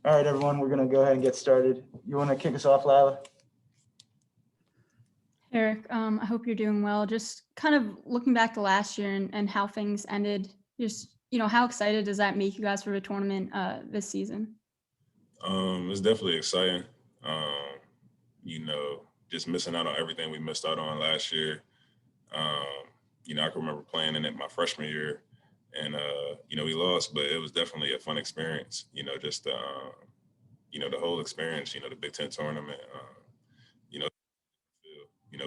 All right, everyone, we're going to go ahead and get started. You want to kick us off, Lila? Eric, I hope you're doing well. Just kind of looking back to last year and how things ended, just, how excited does that make you guys for the tournament this season? It's definitely exciting. Just missing out on everything we missed out on last year. I can remember playing in it my freshman year and, we lost, but it was definitely a fun experience, the whole experience, the Big Ten tournament,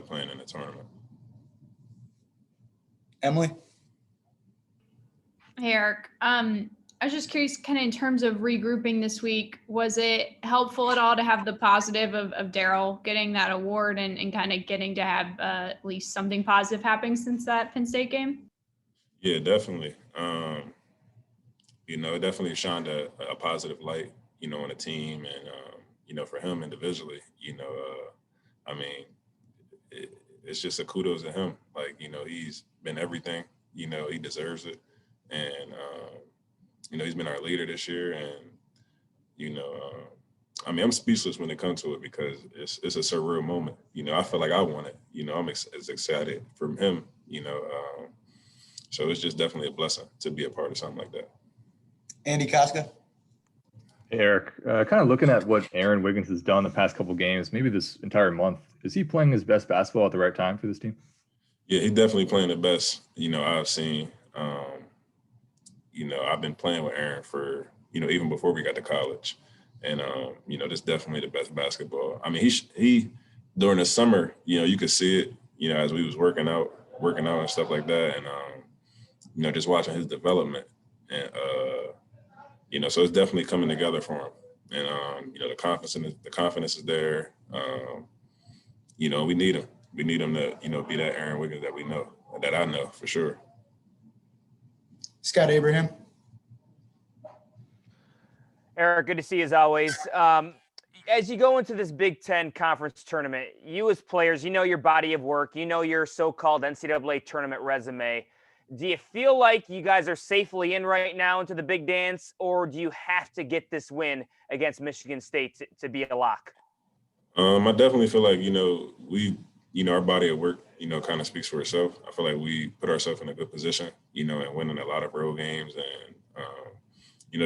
playing in the tournament. Emily? Hey, Eric. I was just curious, kind of in terms of regrouping this week, was it helpful at all to have the positive of Daryl getting that award and kind of getting to have at least something positive happening since that Penn State game? Yeah, definitely. It definitely shined a positive light, on the team and, for him individually, it's just a kudos to him. Like, he's been everything, he deserves it. And, he's been our leader this year. And, I'm speechless when it comes to it because it's a surreal moment. I feel like I won it. I'm as excited from him, so it's just definitely a blessing to be a part of something like that. Andy Koska? Hey, Eric, kind of looking at what Aaron Wiggins has done the past couple games, maybe this entire month, is he playing his best basketball at the right time for this team? Yeah, he's definitely playing the best, I've seen. I've been playing with Aaron for, even before we got to college. And, this is definitely the best basketball. I mean, he during the summer, you could see it, as we was working out and stuff like that. And, just watching his development. And, so it's definitely coming together for him. And, the confidence is there. We need him. We need him to, be that Aaron Wiggins that we know, that I know for sure. Scott Abraham? Eric, good to see you as always. As you go into this Big Ten conference tournament, you as players, your body of work, your so-called NCAA tournament resume. Do you feel like you guys are safely in right now into the big dance, or do you have to get this win against Michigan State to be a lock? I definitely feel like, we, our body of work, kind of speaks for itself. I feel like we put ourselves in a good position, and winning a lot of road games and,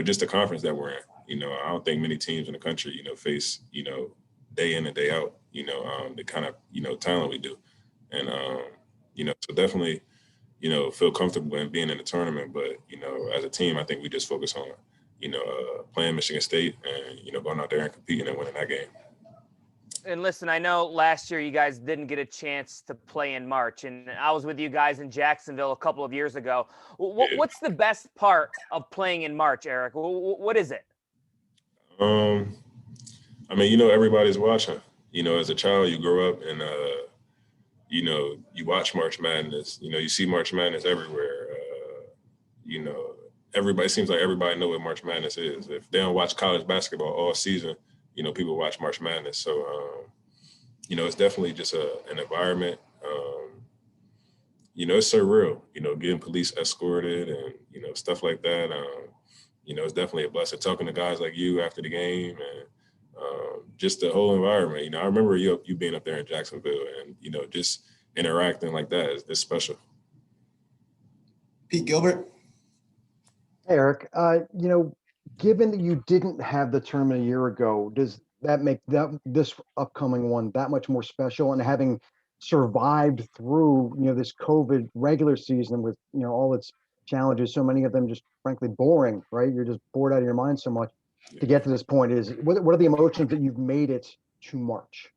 just the conference that we're in. I don't think many teams in the country, face, day in and day out, the kind of, talent we do. And, so definitely, feel comfortable in being in the tournament. But, as a team, I think we just focus on, playing Michigan State and, going out there and competing and winning that game. And listen, I know last year you guys didn't get a chance to play in March, and I was with you guys in Jacksonville a couple of years ago. What's the best part of playing in March, Eric? What is it? Everybody's watching. As a child, you grow up and, you watch March Madness. You see March Madness everywhere. Everybody seems like everybody know what March Madness is. If they don't watch college basketball all season, people watch March Madness. So, it's definitely just an environment. It's surreal, getting police escorted and, stuff like that. It's definitely a blessing talking to guys like you after the game and just the whole environment. I remember you being up there in Jacksonville and, just interacting like that is special. Pete Gilbert? Hey, Eric, given that you didn't have the tournament a year ago, does that make this upcoming one that much more special? And having survived through, this COVID regular season with, all its challenges, so many of them just frankly boring, right? You're just bored out of your mind so much. To get to this point, what are the emotions that you've made it to March?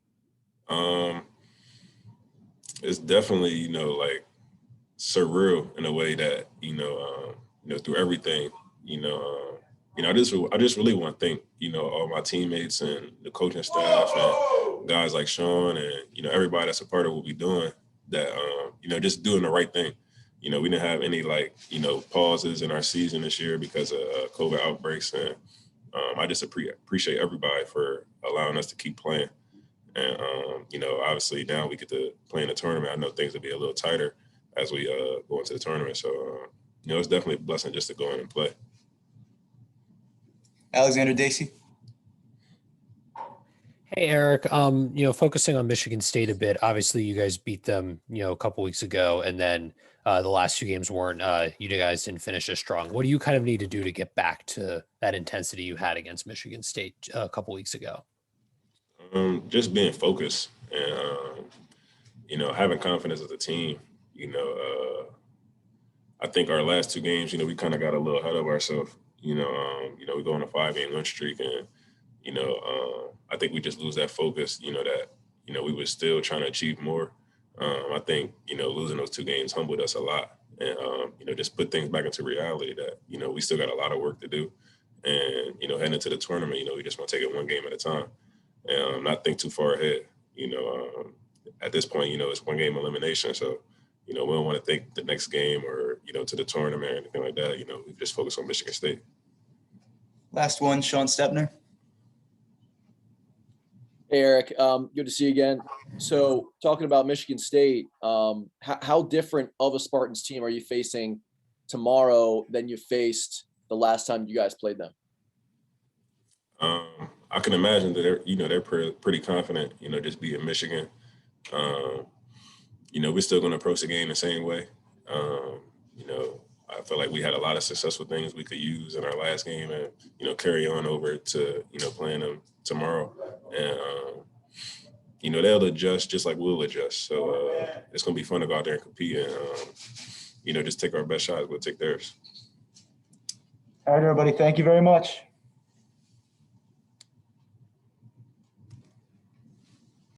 It's definitely, like surreal in a way that, through everything, I just really want to thank, all my teammates and the coaching staff and guys like Sean and, everybody that's a part of what we're doing that, just doing the right thing. We didn't have any pauses in our season this year because of COVID outbreaks. And I just appreciate everybody for allowing us to keep playing. And, obviously now we get to play in the tournament. I know things will be a little tighter as we go into the tournament. So, it's definitely a blessing just to go in and play. Alexander Dacey? Hey, Eric. Focusing on Michigan State a bit. Obviously, you guys beat them, a couple weeks ago, and then the last two games weren't. You guys didn't finish as strong. What do you kind of need to do to get back to that intensity you had against Michigan State a couple weeks ago? Just being focused and having confidence as a team. I think our last two games, we kind of got a little ahead of ourselves. We go on a 5-game win streak, and I think we just lose that focus. That we were still trying to achieve more. I think losing those two games humbled us a lot, and just put things back into reality that we still got a lot of work to do, and heading into the tournament, we just want to take it one game at a time, and not think too far ahead. At this point, it's one game elimination, so we don't want to think the next game or to the tournament or anything like that. We just focus on Michigan State. Last one, Sean Stepner. Hey, Eric, good to see you again. So talking about Michigan State, how different of a Spartans team are you facing tomorrow than you faced the last time you guys played them? I can imagine that they're pretty confident, just beating Michigan. We're still going to approach the game the same way. I feel like we had a lot of successful things we could use in our last game and, carry on over to, playing them tomorrow. And, they'll adjust just like we'll adjust. So it's going to be fun to go out there and compete and, just take our best shots. We'll take theirs. All right, everybody. Thank you very much.